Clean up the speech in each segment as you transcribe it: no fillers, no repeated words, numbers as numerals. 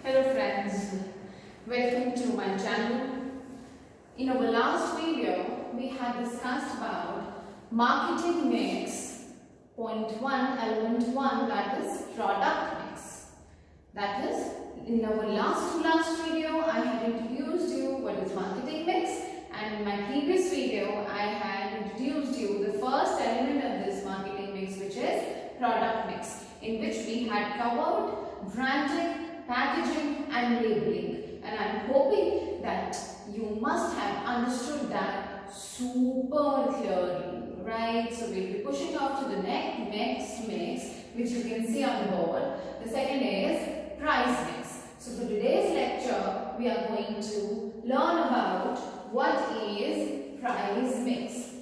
Hello friends, welcome to my channel. In our last video, we had discussed about marketing mix, point 1, element 1, that is product mix. That is, in our last video, I had introduced you what is marketing mix, and in my previous video, I had introduced you the first element of this marketing mix, which is product mix, in which we had covered branding, packaging and labeling, and I am hoping that you must have understood that super clearly, right? So we'll be pushing off to the next mix, which you can see on the board. The second is price mix. So for today's lecture, we are going to learn about what is price mix.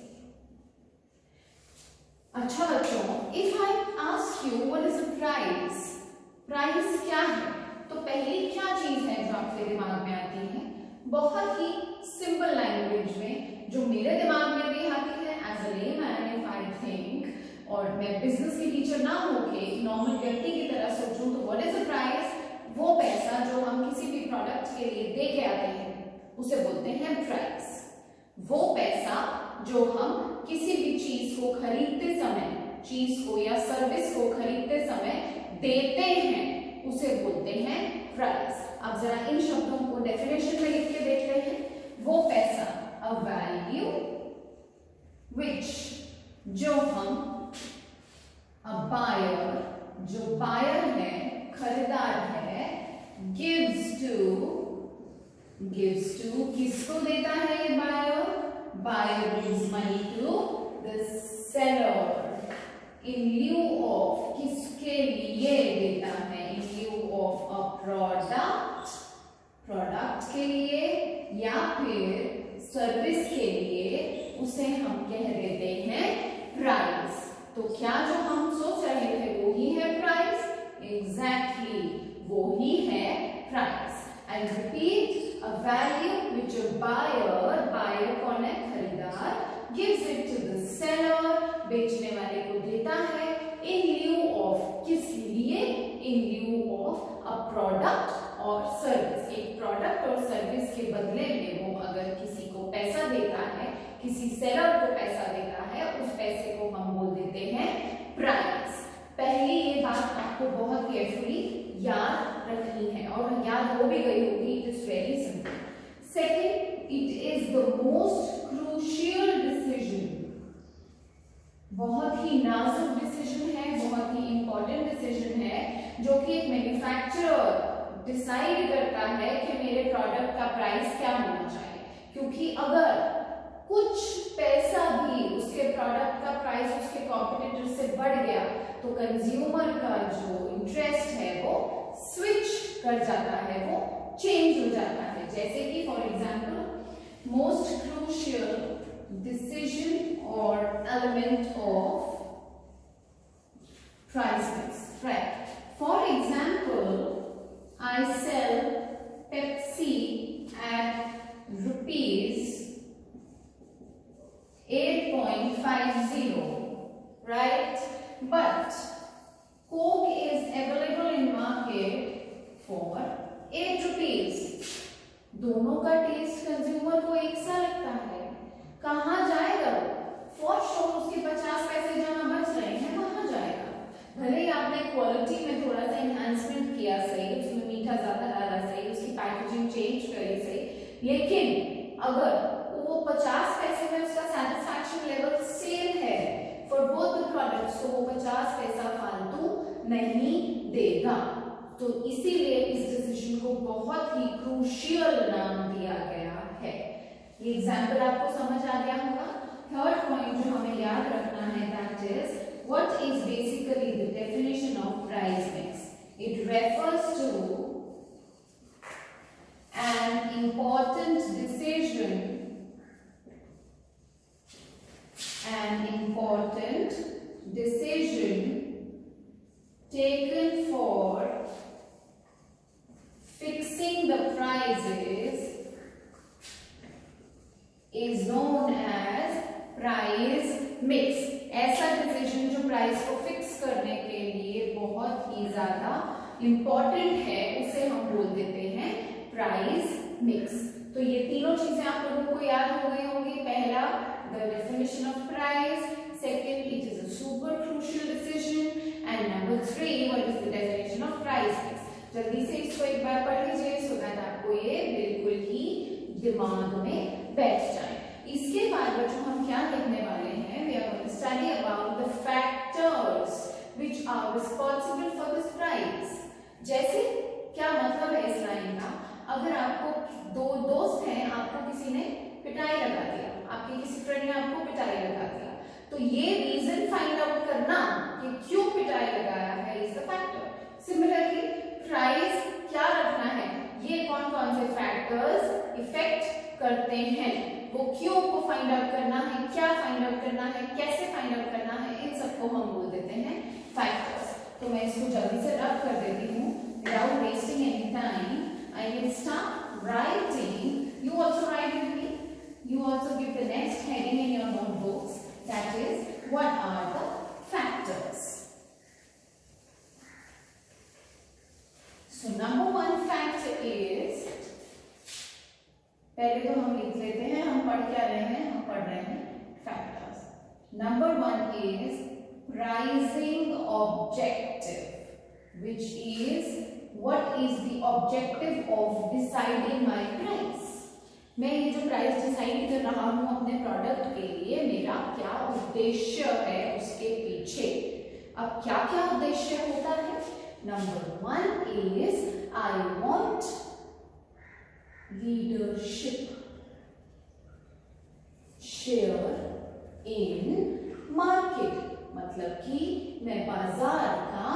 अच्छा बच्चों, if I ask you what is a price, price क्या है, तो पहली क्या चीज है जो आपके दिमाग में आती है? बहुत ही सिंपल लैंग्वेज में जो मेरे दिमाग में भी आती है as a layman, if I think, और मैं बिजनेस की टीचर ना होके नॉर्मल व्यक्ति की तरह सोचूं, तो व्हाट इज अ प्राइस? वो पैसा जो हम किसी भी प्रोडक्ट के लिए दे के आते हैं उसे बोलते हैं प्राइस। वो पैसा जो हम किसी भी चीज को खरीदते समय, चीज को या सर्विस को खरीदते समय देते हैं उसे बोलते हैं प्राइस। अब जरा इन शब्दों को डेफिनेशन में लिख के देखते हैं। वो पैसा, अ वैल्यू विच, जो हम, अ बायर, जो बायर है, खरीदार है, गिव्स टू, किसको देता है ये buyer? Buyer gives money to the seller in lieu of, किसके लिए देता है? in lieu of a product के लिए या फिर सर्विस के लिए, उसे हम कह देते हैं प्राइस। तो क्या जो हम सोच रहे थे वो ही है प्राइस? एग्जैक्टली, वो ही है price. And repeat, a value which a buyer कौन है? खरीदार, gives it to the seller, बेचने वाले को देता है, in lieu of, किस लिए? in lieu of a product और सर्विस। एक प्रोडक्ट और सर्विस के बदले में वो अगर किसी को पैसा देता है, किसी सेलर को पैसा देता है, उस पैसे को हम बोल देते हैं प्राइस। पहली ये बात आपको बहुत केयरफुली याद रखनी है और याद हो भी गई होगी, it is very simple. Second, it is the most crucial decision, बहुत ही नाजुक डिसीजन है, बहुत ही इंपॉर्टेंट डिसीजन है, जो कि एक मैन्युफैक्चरर डिसाइड करता है कि मेरे प्रोडक्ट का प्राइस क्या होना चाहिए। क्योंकि अगर कुछ पैसा भी उसके प्रोडक्ट का प्राइस उसके कॉम्पिटिटर से बढ़ गया तो कंज्यूमर का जो इंटरेस्ट है वो स्विच कर जाता है, वो चेंज हो जाता है। जैसे कि for example, most crucial decision or element of price mix, right? For example, I sell Pepsi at rupees 8.50, right? But Coke is available in market for 8 rupees. दोनों का टेस्ट कंज्यूमर को एक सा लगता है, कहाँ जाएगा? फॉर श्योर उसके 50 पैसे जहां बच रहे हैं वहां जाएगा। भले ही आपने क्वालिटी में थोड़ा सा एनहांसमेंट किया सही, उसमें मीठा ज्यादा डाला सही, उसकी पैकेजिंग चेंज करी सही, लेकिन अगर वो 50 पैसे में उसका सैटिस्फैक्शन लेवल सेम है फॉर बोथ द प्रोडक्ट्स, तो वो 50 पैसा फालतू नहीं देगा। तो इसीलिए इस डिसीजन को बहुत ही क्रूशियल नाम दिया गया है। ये एग्जांपल आपको समझ आ गया होगा। थर्ड पॉइंट जो हमें याद रखना है, that is what is basically the definition of price mix. It refers to an important decision taken for fixing the prices is known as price mix। ऐसा डिसीजन जो प्राइस को फिक्स करने के लिए बहुत ही ज्यादा इंपॉर्टेंट है उसे हम बोल देते हैं प्राइस मिक्स। तो ये तीनों चीजें आप लोगों को याद हो गई होंगी। पहला, the definition of price, second, it is a super crucial decision, and number 3, what is the definition of price mix. जल्दी से इसको एक बार पढ़ लीजिए सो दैट आपको ये बिल्कुल ही दिमाग में बैठ जाए। इसके बाद बच्चों हम क्या लिखने वाले हैं, we are going to study about the factors which are responsible for this price. जैसे क्या मतलब है इस लाइन का, अगर आपको दो दोस्त हैं, आपको किसी ने पिटाई लगा दिया, आपके किसी फ्रेंड ने आपको पिटाई लगा दिया, तो ये रीजन फाइंड आउट करना कि क्यों पिटाई लगाया है is the factor. Similarly price क्या रखना है, ये कौन कौन से फैक्टर्स इफेक्ट करते हैं, वो क्यों को फाइंड आउट करना है, क्या फाइंड आउट करना है, कैसे फाइंड आउट करना है, इन सबको हम बोल देते हैं फैक्टर्स। तो मैं इसको जल्दी से रब कर देती हूँ without wasting any time. I will start writing. You also write with me. You also give the next heading in your notebooks. That is, what are the factors? So number one factor is, पहले तो हम लिख लेते हैं, हम पढ़ क्या रहे हैं, हम पढ़ रहे हैं factors. Number 1 is pricing objective, which is what is the objective of deciding my price। मैं ये जो प्राइस डिसाइड कर रहा हूं अपने प्रोडक्ट के लिए, मेरा क्या उद्देश्य है उसके पीछे। अब क्या क्या उद्देश्य होता है। Number 1 is I want leadership share in market, मतलब कि मैं बाजार का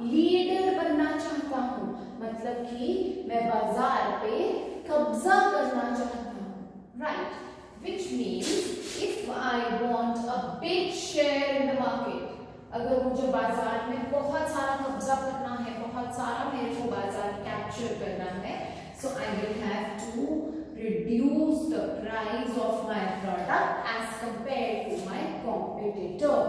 लीडर बनना चाहता हूं, मतलब कि मैं बाजार पे कब्जा करना चाहता हूं, right. Which means if I want a big share in the market, अगर मुझे बाजार में बहुत सारा कब्जा करना है, बहुत सारा मेरे को बाजार कैप्चर करना है, so I will have to reduce the price of my product as compared to my competitor।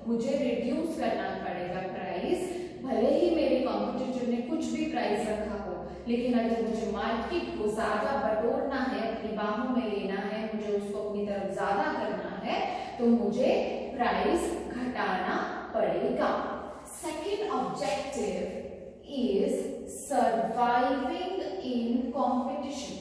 मुझे रिड्यूस करना पड़ेगा प्राइस, भले ही मेरे कॉम्पिटिटर ने कुछ भी प्राइस रखा हो, लेकिन अगर मुझे मार्केट को ज्यादा बटोरना है, अपनी बाहों में लेना है, मुझे उसको अपनी तरफ ज्यादा करना है, तो मुझे प्राइस घटाना पड़ेगा। Second objective is surviving in competition.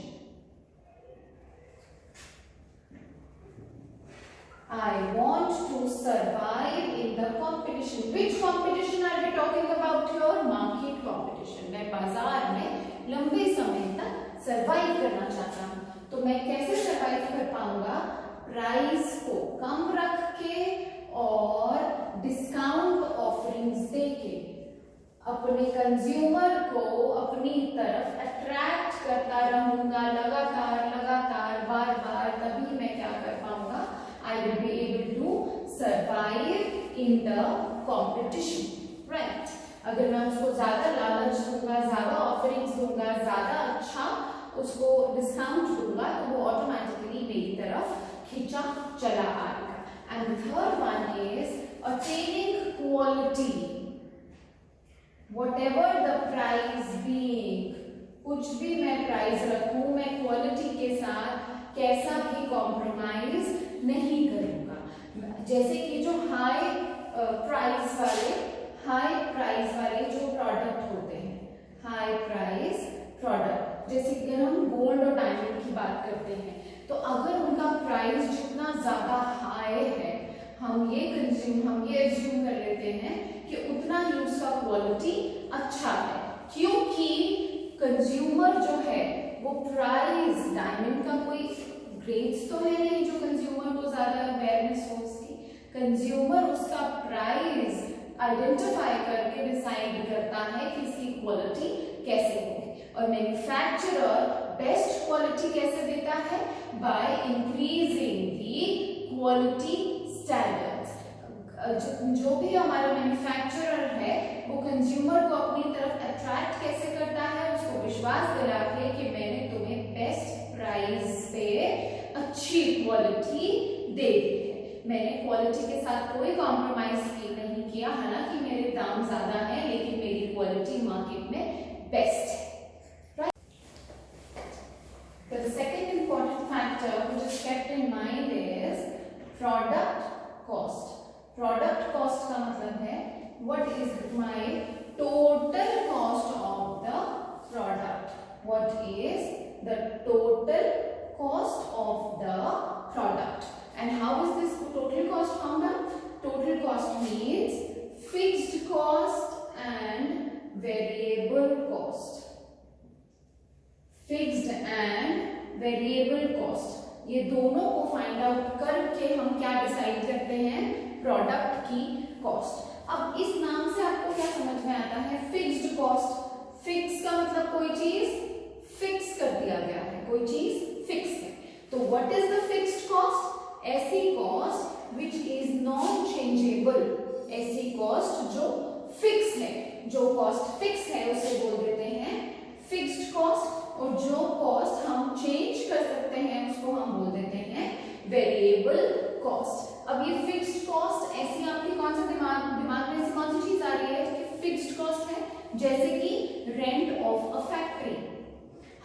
I want to survive in the competition. Which competition are we talking about here? Market competition. मैं बाजार में लंबे समय तक सरवाइव करना चाहता हूँ, तो मैं कैसे सरवाइव कर पाऊंगा? प्राइस को कम रख के और डिस्काउंट ऑफरिंग्स देके अपने कंज्यूमर को अपनी तरफ अट्रैक्ट करता रहूंगा, लगातार लगातार बार बार, तभी मैं क्या कर पाऊंगा? I will be able to survive in the competition, right? अगर मैं उसको ज्यादा लालच दूंगा, ज्यादा ऑफरिंग्स दूंगा, ज्यादा अच्छा उसको डिस्काउंट दूंगा, तो वो ऑटोमेटिकली मेरी तरफ खींचा चला आएगा। And the third one is attaining quality. Whatever the price being, कुछ भी मैं प्राइस रखूं, मैं क्वालिटी के साथ कैसा भी कॉम्प्रोमाइज नहीं करूंगा। जैसे कि जो हाई प्राइस वाले जो प्रोडक्ट होते हैं, हाई प्राइस प्रोडक्ट, जैसे कि अगर हम गोल्ड और डायमंड की बात करते हैं, तो अगर उनका प्राइस जितना ज्यादा हाई है, हम ये एज्यूम कर लेते हैं कि उतना ही उसका क्वालिटी अच्छा है, क्योंकि कंज्यूमर जो है वो प्राइस, डायमंड का कोई ग्रेड्स तो है नहीं जो कंज्यूमर को ज्यादा अवेयरनेस हो उसकी, कंज्यूमर उसका प्राइस आइडेंटिफाई करके डिसाइड करता है कि इसकी क्वालिटी कैसे होगी। और मैन्युफैक्चरर बेस्ट क्वालिटी कैसे देता है? By increasing the quality standards. जो भी हमारा मैन्युफैक्चरर है वो कंज्यूमर को अपनी तरफ अट्रैक्ट कैसे करता है? उसको विश्वास दिला के कि मैंने तुम्हें बेस्ट प्राइस पे अच्छी क्वालिटी दे दी है, मैंने क्वालिटी के साथ कोई कॉम्प्रोमाइज नहीं किया, हालांकि मेरे दाम ज्यादा हैं लेकिन मेरी क्वालिटी मार्केट बेस्ट है, right? The second important factor which is kept in mind is product cost. Product cost का मतलब है what is my total cost of the product. What is the total cost of the product? And how is this total cost found out? Total cost means fixed cost and variable cost. Fixed and variable cost, ये दोनों को find out करके हम क्या decide करते हैं? Product की cost. अब इस नाम से आपको क्या समझ में आता है? Fixed cost. फिक्स का मतलब कोई चीज फिक्स कर दिया गया है, कोई चीज फिक्स है. तो what is the fixed cost? ऐसी cost which is non changeable. ऐसी कॉस्ट जो फिक्स है. जो कॉस्ट फिक्स है उसे बोल देते हैं फिक्स्ड कॉस्ट, और जो कॉस्ट हम चेंज कर सकते हैं उसको हम बोल देते हैं वेरिएबल कॉस्ट. अब ये फिक्स्ड कॉस्ट ऐसी आपकी कौन सा दिमाग में ऐसी कौन सी चीज आ रही है कि फिक्स्ड कॉस्ट है? जैसे कि रेंट ऑफ अ फैक्ट्री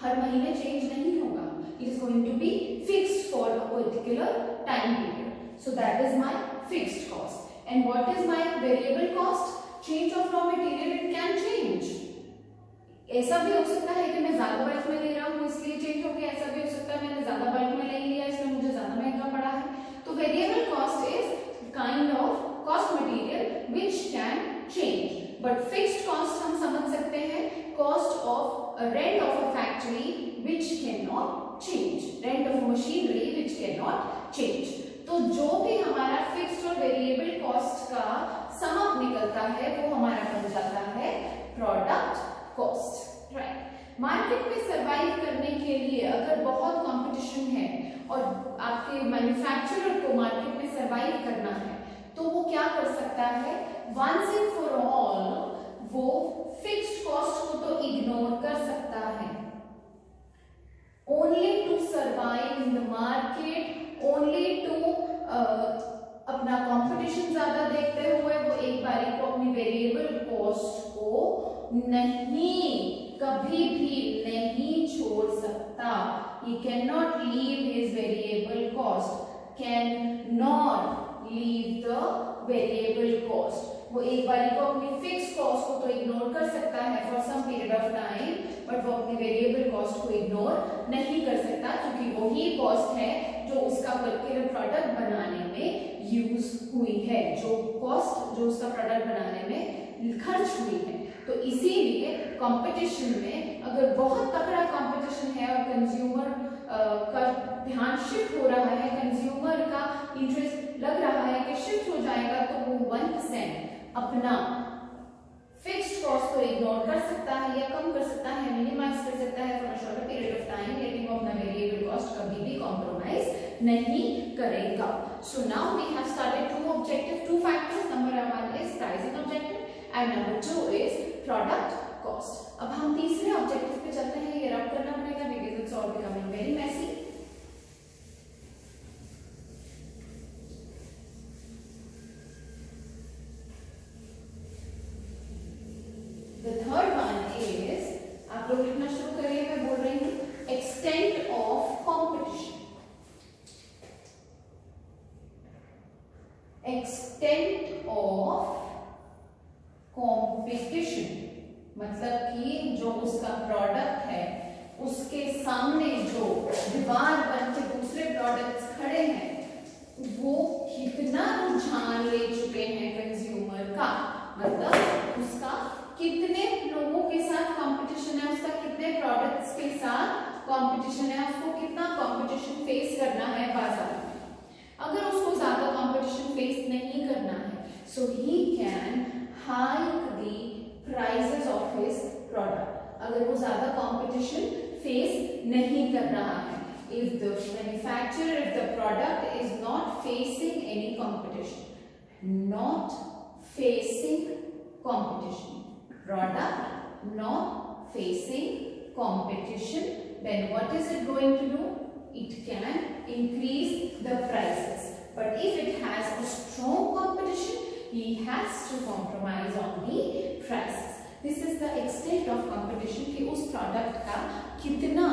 हर महीने चेंज नहीं होगा. It is going to be fixed for a particular time period. So that is my fixed cost. And what is my variable cost? Change of raw material it can change. ऐसा भी हो सकता है कि मैं ज्यादा बल्क में ले रहा हूँ इसलिए चेंज हो गया. ऐसा भी हो सकता है मैंने ज्यादा बल्क में नहीं लिया इसलिए मुझे ज्यादा महंगा पड़ा है. तो variable cost is kind of cost material which can change. But fixed cost हम समझ सकते हैं cost of rent of a factory which can not change, rent of machinery which can not change. तो जो भी हमारा फिक्स्ड और variable cost का सम अप निकलता है वो हमारा बन जाता है प्रोडक्ट कॉस्ट, राइट? मार्केट में सरवाइव करने के लिए अगर बहुत कंपटीशन है और आपके मैन्युफैक्चरर को मार्केट में सरवाइव करना है तो वो क्या कर सकता है? वंस एंड फॉर ऑल वो फिक्स्ड कॉस्ट को तो इग्नोर कर सकता है. Only to survive in the market, only to अपना कंपटीशन ज्यादा देखते हुए वो एक बारी को अपनी वेरिएबल कॉस्ट को नहीं, कभी भी नहीं छोड़ सकता. He cannot leave his variable cost. Cannot leave the variable cost. वो एक बारी को अपनी फिक्स कॉस्ट को तो इग्नोर कर सकता है for some period of time, but वो अपनी वेरिएबल कॉस्ट को इग्नोर नहीं कर सकता क्योंकि वही कॉस्ट है जो उसका पर्टिकुलर प्रोडक्ट बनाने में यूज हुई है, जो कॉस्ट जो उसका प्रोडक्ट बनाने में खर्च हुई है. तो इसीलिए कंपटीशन में अगर बहुत तगड़ा कंपटीशन है और कंज्यूमर का ध्यान शिफ्ट हो रहा है, कंज्यूमर का इंटरेस्ट लग रहा है कि शिफ्ट हो जाएगा, तो वो 1% अपना फिक्स्ड कॉस्ट को इग्नोर कर सकता है या कम कर सकता है, मिनिमाइज कर सकता है for a shorter period of time, लेकिन वो अपना वेरिएबल कॉस्ट कभी भी कॉम्प्रोमाइज नहीं करेगा. So now we have started two objective, two factors. Number 1 is pricing objective and number 2 is product cost. अब हम तीसरे ऑब्जेक्टिव पे चलते हैं. ये रब करना पड़ेगा because it's all becoming very messy. The third one is, आप लोग लिखना शुरू करिए, मैं बोल रही हूँ, extent of competition. Extent of competition मतलब कि जो उसका प्रोडक्ट है उसके सामने जो दीवार बन के दूसरे प्रोडक्ट्स खड़े हैं वो कितना रुझान ले चुके हैं कंज्यूमर का, मतलब उसका कितने लोगों के साथ कंपटीशन है, उसका कितने प्रोडक्ट्स के साथ कंपटीशन है, उसको कितना कंपटीशन फेस करना है बाजार में. अगर उसको ज्यादा कंपटीशन फेस नहीं करना है so he can hike the prices of his product. अगर वो ज्यादा competition face नहीं कर रहा है, if the manufacturer, if the product is not facing any competition, not facing competition, product not facing competition, then what is it going to do? It can increase the prices. But if it has a strong competition, he has to compromise on the prices. This is the extent state of competition कि उस product का कितना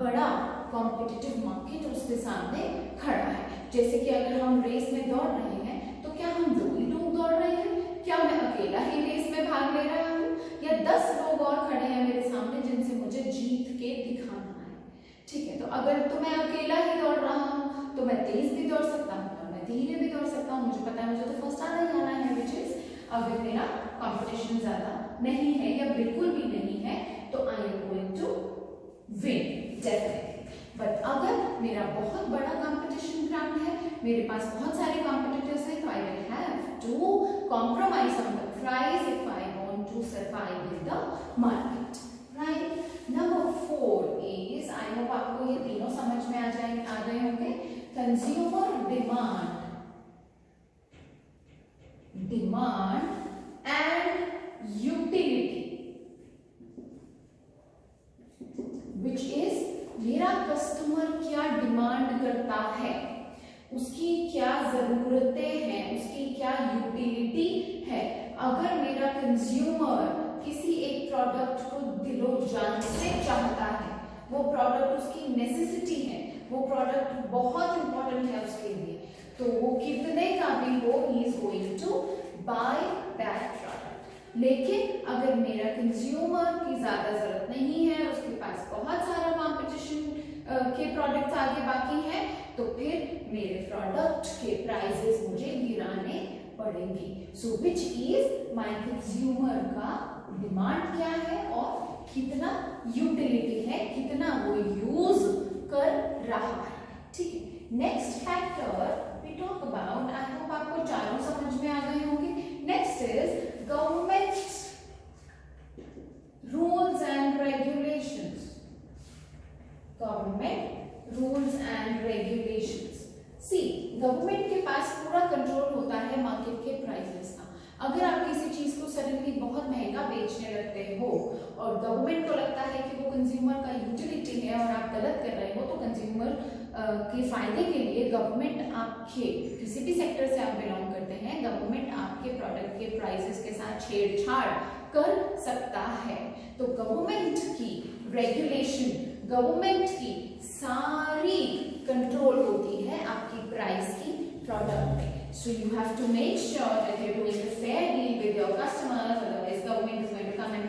बड़ा competitive market उसके सामने खड़ा है। जैसे कि अगर हम रेस में दौड़ रहे हैं तो क्या हम 2 ही लोग दौड़ रहे हैं, क्या मैं अकेला ही रेस में भाग ले रहा हूँ, या 10 लोग और खड़े हैं मेरे सामने जिनसे मुझे जीत के दिखाना है। ठीक है, तो अगर तो मैं अकेला ही दौड़ रहा हूँ तो मैं तेज भी दौड़ सकता हूँ और मैं धीरे भी दौड़ सकता हूँ, मुझे पता है मुझे तो फर्स्ट आना ही आना है। विच इज अगर मेरा कंपटीशन ज्यादा नहीं है या बिल्कुल भी नहीं है तो I am going to win definitely. But अगर मेरा बहुत बड़ा कंपटीशन ग्राउंड है, मेरे पास बहुत सारे कॉम्पिटिटर्स हैं, तो I will have to compromise on the price if I want to survive in the market, right. Number 4 is, I hope आपको ये तीनों समझ में आ गए होंगे। Consumer demand and utility, which is मेरा कस्टमर क्या डिमांड करता है, उसकी क्या जरूरतें हैं, उसकी क्या यूटिलिटी है। अगर मेरा कंज्यूमर किसी एक प्रोडक्ट को दिलो जान से चाहता है, वो प्रोडक्ट उसकी नेसेसिटी है, वो प्रोडक्ट बहुत इंपॉर्टेंट है उसके लिए, तो वो कितने का भी हो, he is going to buy that product. लेकिन अगर मेरा कंज्यूमर की ज्यादा जरूरत नहीं है, उसके पास बहुत सारा कंपटीशन के प्रोडक्ट्स आगे बाकी हैं, तो फिर मेरे प्रोडक्ट के प्राइसेस मुझे गिराने पड़ेंगे। सो विच इज माय कंज्यूमर का डिमांड क्या है और कितना यूटिलिटी है, कितना वो यूज कर रहा है। ठीक है, next factor we talk about, I hope आपको चारों समझ में आ गए होंगे। Next is government rules and regulations. Government rules and regulations, see government के पास पूरा कंट्रोल होता है मार्केट के प्राइसेस का। अगर आप किसी चीज को सडनली बहुत महंगा बेचने लगते हो और गवर्नमेंट को लगता है कि वो कंज्यूमर का यूटिलिटी है और आप गलत कर रहे हो, तो कंज्यूमर के फायदे के लिए गवर्नमेंट आपके, किसी भी सेक्टर से आप बिलोंग करते हैं, गवर्नमेंट आपके प्रोडक्ट के प्राइसेस के साथ छेड़छाड़ कर सकता है। तो गवर्नमेंट की रेगुलेशन, गवर्नमेंट की सारी कंट्रोल होती है आपकी प्राइस की प्रोडक्ट में। So you have to make sure that you're doing a fair deal with your customers, otherwise government is going to come and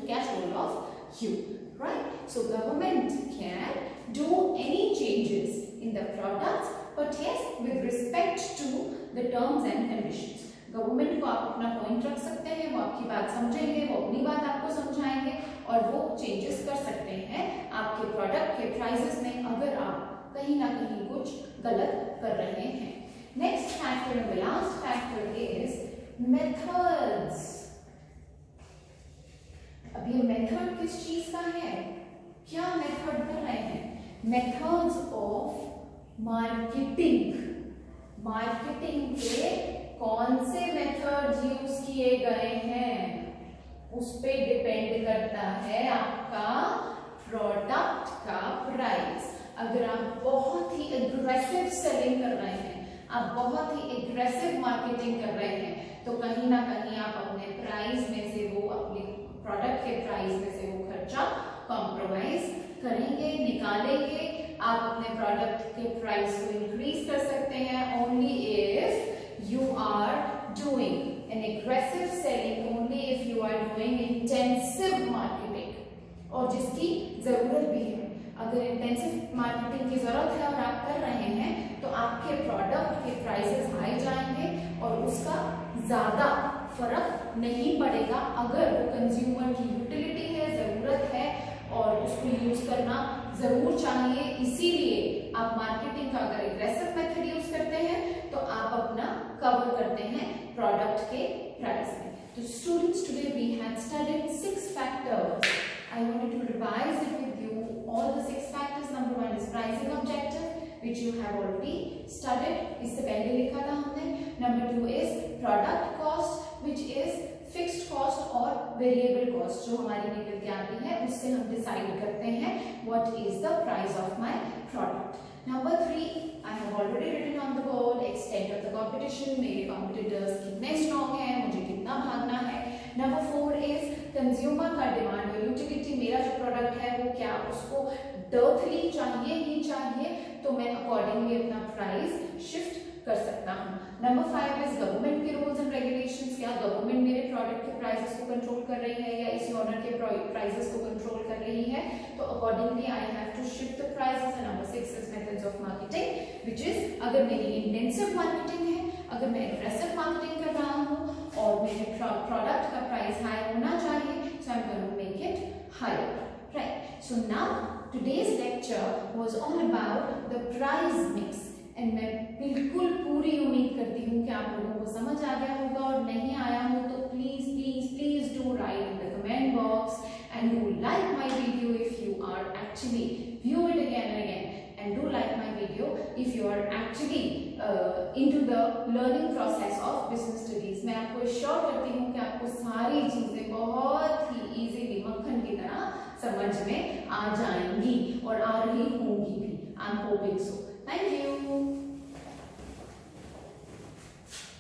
catch hold of you, right? So government can do any changes in the products, but yes, with respect to the terms and conditions. Government को आप अपना point रख सकते हैं, वो आपकी बात समझेंगे, वो अपनी बात आपको समझाएंगे और वो चेंजेस कर सकते हैं आपके प्रोडक्ट के प्राइसेस में, अगर आप कहीं ना कहीं कुछ गलत कर रहे हैं। Next factor and the last factor is methods. अब ये मेथड किस चीज का है, क्या मेथड कर रहे हैं? Methods of marketing. मार्केटिंग के कौन से मेथड्स यूज किए गए हैं उस पे डिपेंड करता है आपका प्रोडक्ट का प्राइस। अगर आप बहुत ही एग्रेसिव सेलिंग कर रहे हैं, आप बहुत ही एग्रेसिव मार्केटिंग कर रहे हैं, तो कहीं ना कहीं आप अपने प्राइस में से वो, अपने प्रोडक्ट के प्राइस में से वो खर्चा कॉम्प्रोमाइज करेंगे, निकालेंगे। आप अपने प्रोडक्ट के प्राइस को इंक्रीज कर सकते हैं only if you are doing an aggressive selling, only if you are doing intensive marketing, और जिसकी जरूरत भी है। अगर इंटेंसिव मार्केटिंग की जरूरत है और आप कर रहे हैं, तो आपके प्रोडक्ट के प्राइसेस हाई जाएंगे और उसका ज्यादा फर्क नहीं पड़ेगा। अगर वो कंज्यूमर की यूटिलिटी है, जरूरत है और उसको यूज करना जरूर चाहिए, इसीलिए आप मार्केटिंग का अगर एग्रेसिव मेथड यूज करते हैं तो आप अपना कवर करते हैं प्रोडक्ट के प्राइस में। तो students, today we have studied 6 factors. I wanted to revise it with you. All the 6 factors. Number 1 is pricing objective, which you have already studied. इससे पहले लिखा था हमने. Number 2 is product cost, which is fixed cost और variable cost जो हमारी निकल के आती है, उससे हम डिसाइड करते हैं what is the price of my product. Number 3, I have already written on the board extent of the competition. मेरे competitors कितने strong हैं, मुझे कितना भागना है. नंबर 4 इज कंज्यूमर का डिमांड और यूटिलिटी, मेरा जो प्रोडक्ट है वो क्या उसको डर्थली चाहिए ही चाहिए, तो मैं अकॉर्डिंगली अपना प्राइस शिफ्ट कर सकता हूँ। नंबर 5 इज गवर्नमेंट के रूल्स एंड रेगुलेशंस, क्या गवर्नमेंट मेरे प्रोडक्ट के प्राइसेस को कंट्रोल कर रही है या इसी ऑर्डर के प्राइसेस को कंट्रोल कर रही है, तो accordingly I have to shift the prices. And number 6 is methods of marketing, which is अगर मेरी इंटेंसिव मार्केटिंग है, अगर मैं एग्रेसिव मार्केटिंग कर रहा हूँ और मेरे प्रोडक्ट का प्राइस हाई होना चाहिए, so I'm going to make it higher, right? So now today's lecture was all about the price mix, and मैं बिल्कुल पूरी उम्मीद करती हूँ कि आप लोगों को समझ आ गया होगा, और नहीं आया हो तो please please please do right in the comment box and do like my video if you are actually view it again and again, and do like my video if you are actually into the learning process of business studies। मैं आपको sure करती हूँ कि आपको सारी चीजें बहुत ही easily मक्खन की तरह समझ में आ जाएंगी और आ रही होंगी भी। I'm hoping so।